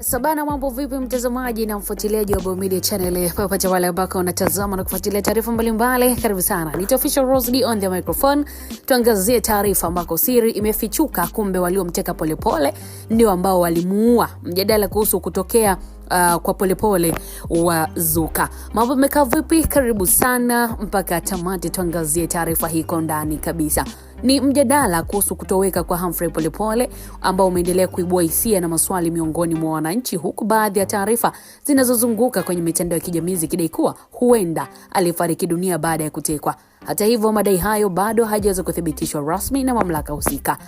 Sabana, mambo vipi mtazamaji na mfuatiliaji wa Biomedia Channel, popote wale ambao unatazama na kufuatilia taarifa mbalimbali, karibu sana. Ni Official Rose on the microphone. Tuangazie taarifa ambako siri imefichuka, kumbe waliomteka Polepole ndio ambao walimuua. Mjadala kuhusu kutokea kwa Polepole wa zuka. Mambo yamekaa vipi? Karibu sana mpaka tamati, tuangazie taarifa hii kwa ndani kabisa. Ni mjadala kuhusu kutoweka kwa Humphrey Polepole ambao umeendelea kuibua hisia na maswali miongoni mwa wananchi, huku baadhi ya taarifa zinazozunguka kwenye mitandao ya kijamii zikidai kuwa huenda alifariki dunia baada ya kutekwa. Hata hivyo, madai hayo bado hajaweza kuthibitishwa rasmi na mamlaka husika.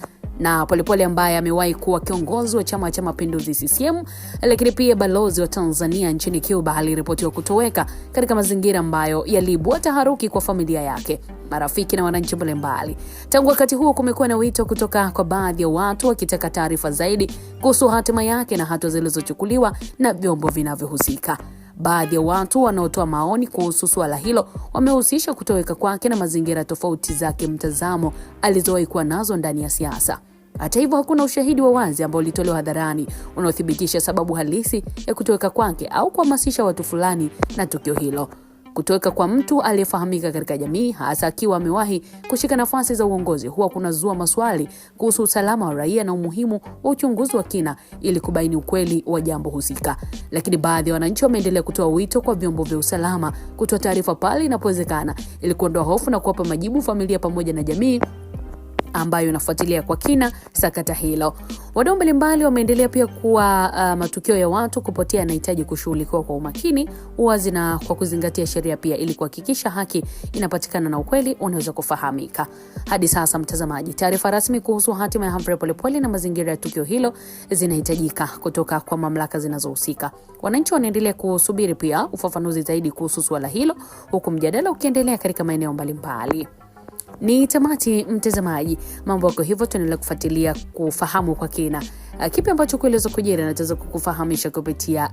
Na Polepole ambaye amewahi kuwa kiongozi wa Chama cha Mapinduzi CCM, lakini pia balozi wa Tanzania nchini Cuba, aliripotiwa kutoweka katika mazingira ambayo yaliibua taharuki kwa familia yake, marafiki na wananchi mbalimbali. Tangu wakati huo kumekuwa na wito kutoka kwa baadhi ya watu wakitaka taarifa zaidi kuhusu hatima yake na hatua zilizochukuliwa na vyombo vinavyohusika. Baadhi ya watu wanaotoa maoni kuhusu suala hilo wamehusisha kutoweka kwake na mazingira tofauti zake mtazamo alizowahi kuwa nazo ndani ya siasa. Hata hivyo, hakuna ushahidi wa wazi ambao ulitolewa hadharani unaothibitisha sababu halisi ya kutoweka kwake au kuhamasisha watu fulani na tukio hilo. Kutoweka kwa mtu aliyefahamika katika jamii, hasa akiwa amewahi kushika nafasi za uongozi, huwa kunazua maswali kuhusu usalama wa raia na umuhimu wa uchunguzi wa kina ili kubaini ukweli wa jambo husika. Lakini baadhi ya wananchi wameendelea kutoa wito kwa vyombo vya usalama kutoa taarifa pale inapowezekana ili kuondoa hofu na kuwapa majibu familia pamoja na jamii ambayo inafuatilia kwa kina sakata hilo. Wadau mbalimbali wameendelea pia kuwa matukio ya watu kupotea yanahitaji kushughulikiwa kwa umakini, uwazi na kwa kuzingatia sheria pia, ili kuhakikisha haki inapatikana na ukweli unaweza kufahamika. Hadi sasa mtazamaji, taarifa rasmi kuhusu hatima ya Humphrey Polepole na mazingira ya tukio hilo zinahitajika kutoka kwa mamlaka zinazohusika. Wananchi wanaendelea kusubiri pia ufafanuzi zaidi kuhusu suala hilo, huku mjadala ukiendelea katika maeneo mbalimbali. Ni tamati mtazamaji, mambo yako hivyo, tunaendelea kufuatilia kufahamu kwa kina kipi ambacho kueleza kujira na tutaweza kukufahamisha kupitia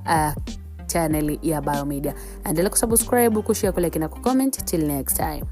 channel ya Biomedia. Endelea kusubscribe, kushare, kulike na kucomment. Till next time.